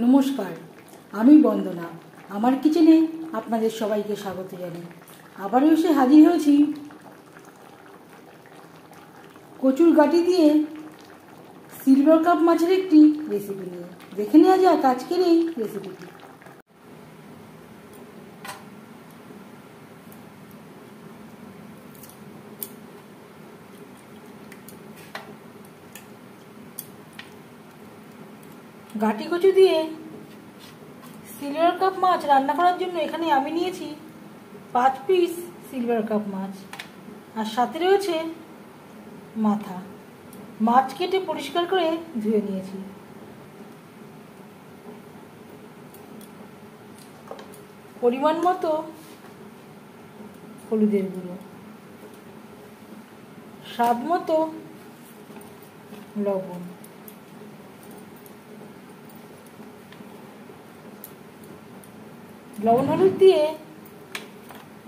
নমস্কার, আমি বন্দনা। আমার কিচেনে আপনাদের সবাইকে স্বাগত জানাই। আবারও এসে হাজির হয়েছি কচুর গাঁটি দিয়ে সিলভার কাপ মাছের একটি রেসিপি নিয়ে। দেখে নেওয়া যাক আজকের এই রেসিপিটি। গাঁটি কচু দিয়ে সিলভার কাপ মাছ রান্না করার জন্য এখানে আমি নিয়েছি 5 পিস সিলভার কাপ মাছ, আর সাথে রয়েছে মাথা। মাছ কেটে পরিষ্কার করে ধুয়ে নিয়েছি। পরিমাণ মতো হলুদের গুঁড়ো, স্বাদ মতো লবণ, লবণ হলুদ দিয়ে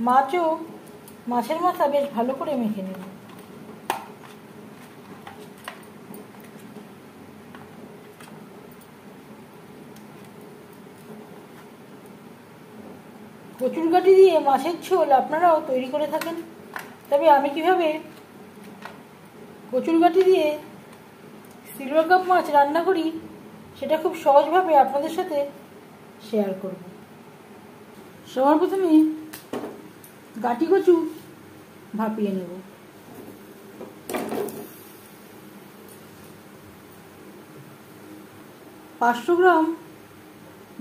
মাছ ও মাছের মাথা বেশ ভালো করে মেখে নেব। কচুর গাঁটি দিয়ে মাছের ঝোল আপনারাও তৈরি করে থাকেন, তবে আমি কিভাবে কচুর গাঁটি দিয়ে সিলভার কাপ মাছ রান্না করি সেটা খুব সহজভাবে আপনাদের সাথে শেয়ার করব। সবার প্রথমে গাঁটি কচু ভাপিয়ে নেব। পাঁচশো গ্রাম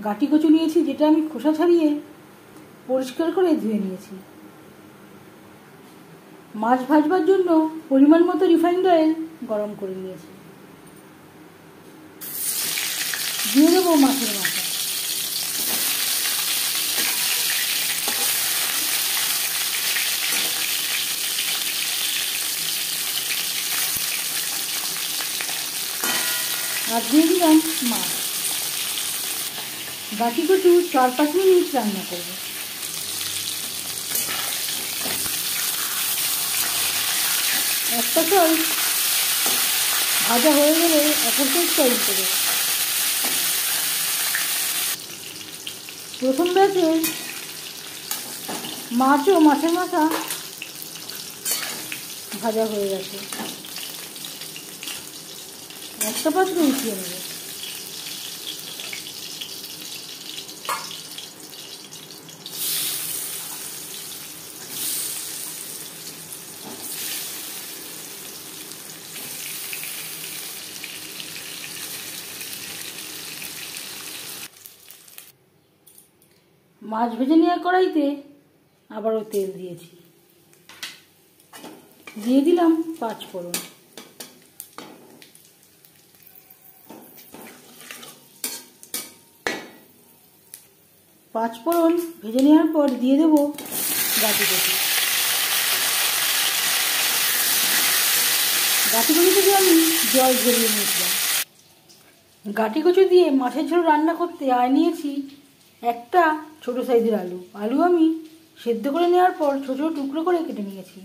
গাঁটি কচু নিয়েছি, যেটা আমি খোসা ছাড়িয়ে পরিষ্কার করে ধুয়ে নিয়েছি। মাছ ভাজবার জন্য পরিমাণ মতো রিফাইন্ড অয়েল গরম করে নিয়েছি। দিয়ে দেবো মাছের মাথা। আর দিয়ে দিলাম মাছ। গাঁটি কচু 4-5 মিনিট রান্না করব। একটা সাইড ভাজা হয়ে গেলে অপর সাইডটা উল্টে দেব। প্রথম ব্যাচে মাছ ও মাছের মাথা ভাজা হয়ে গেছে। একটা পাত্রে উঠিয়ে নেব। মাছ ভেজে নেওয়া কড়াইতে আবারও তেল দিয়েছি। দিয়ে দিলাম 5 ফোড়ন। পাঁচ ফোড়ন ভেজে নেওয়ার পর দিয়ে দেবো গাঁটি কচু। গাঁটি কচু থেকে আমি জল ঝরিয়ে নিয়েছিলাম। গাঁটি কচু দিয়ে মাছের ঝোল রান্না করতে নিয়েছি একটা ছোট সাইজের আলু। আলু আমি সেদ্ধ করে নেওয়ার পর ছোট ছোট টুকরো করে কেটে নিয়েছি।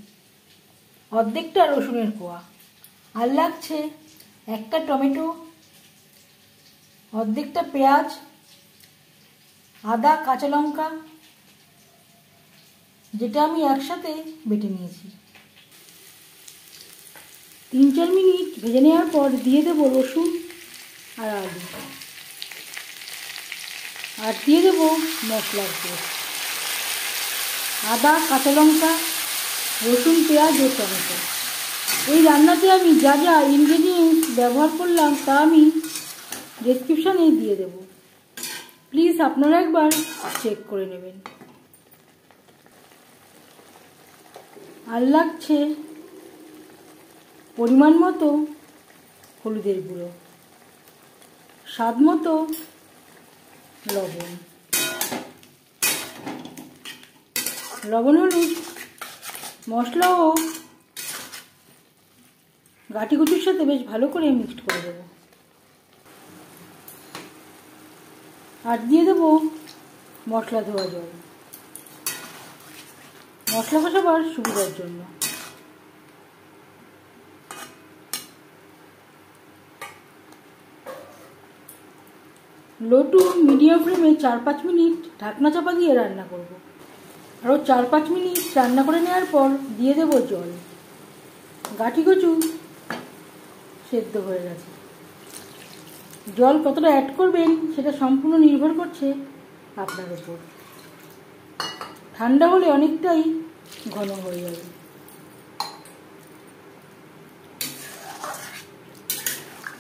অর্ধেকটা রসুনের কোয়া, আর লাগছে একটা টমেটো, অর্ধেকটা পেঁয়াজ, আদা, কাঁচা লঙ্কা, যেটা আমি একসাথে বেটে নিয়েছি। 3-4 মিনিট ভেজে নেওয়ার পর দিয়ে দেবো রসুন আর আলু, আর দিয়ে দেবো মশলার পেস্ট, আদা, কাঁচা লঙ্কা, রসুন, পেঁয়াজ ও টমেটো। এই রান্নাতে আমি যা যা ইনগ্রেডিয়েন্টস ব্যবহার করলাম তা আমি ডেসক্রিপশানে দিয়ে দেব। প্লিজ আপনারা একবার চেক করে নেবেন। আর লাগছে পরিমাণ মতো হলুদের গুঁড়ো, স্বাদ মতো লবণ, হলুদ মশলা ও গাঁটি কচুর সাথে বেশ ভালো করে মিক্সড করে দেবো। আর দিয়ে দেবো মশলা ধোয়া জল, মশলা কষাবার সুবিধার জন্য। লো টু মিডিয়াম ফ্লেমে 4-5 মিনিট ঢাকনা চাপা দিয়ে রান্না করব। আরও 4-5 মিনিট রান্না করে নেওয়ার পর দিয়ে দেব জল। গাঁটি কচু সেদ্ধ হয়ে গেছে। জল কতটা অ্যাড করবেন সেটা সম্পূর্ণ নির্ভর করছে আপনার উপর। ঠান্ডা হলে অনেকটাই ঘন হয়ে যাবে।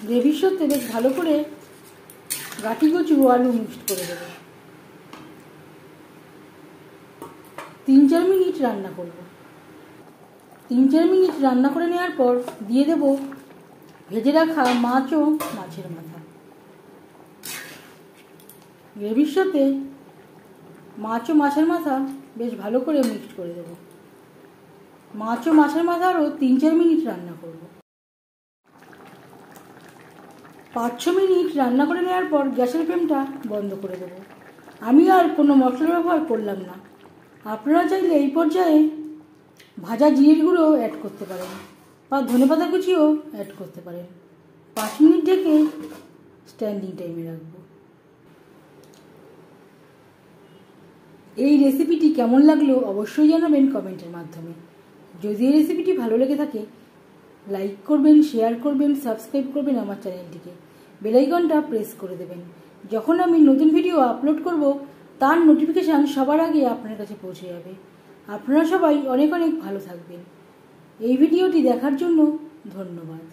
গ্রেভির সাথে বেশ ভালো করে গাঁটি কচু আলু মিক্সড করে দেবো। 3-4 মিনিট রান্না করব। 3-4 মিনিট রান্না করে নেওয়ার পর দিয়ে দেব ভেজে রাখা মাছ ও মাছের মাথা। গ্রেভির সাথে মাছ ও মাছের মাথা বেশ ভালো করে মিক্সড করে দেব। মাছ ও মাছের মাথা আরও 3-4 মিনিট রান্না করব। 5-6 মিনিট রান্না করে নেওয়ার পর গ্যাসের ফ্লেমটা বন্ধ করে দেব। আমি আর কোনো মশলা ব্যবহার করলাম না। আপনারা চাইলে এই পর্যায়ে ভাজা জিরের গুঁড়ো অ্যাড করতে পারেন বা ধনেপাতা কুচিও অ্যাড করতে পারেন। 5 মিনিট ঢেকে স্ট্যান্ডিং টাইমে রাখবো। এই রেসিপিটি কেমন লাগলো অবশ্যই জানাবেন কমেন্টের মাধ্যমে। যদি এই রেসিপিটি ভালো লেগে থাকে লাইক করবেন, শেয়ার করবেন, সাবস্ক্রাইব করবেন আমার চ্যানেলটিকে। বেল আইকনটা প্রেস করে দেবেন। যখন আমি নতুন ভিডিও আপলোড করব তার নোটিফিকেশান সবার আগে আপনার কাছে পৌঁছে যাবে। আপনারা সবাই অনেক অনেক ভালো থাকবেন। এই ভিডিওটি দেখার জন্য ধন্যবাদ।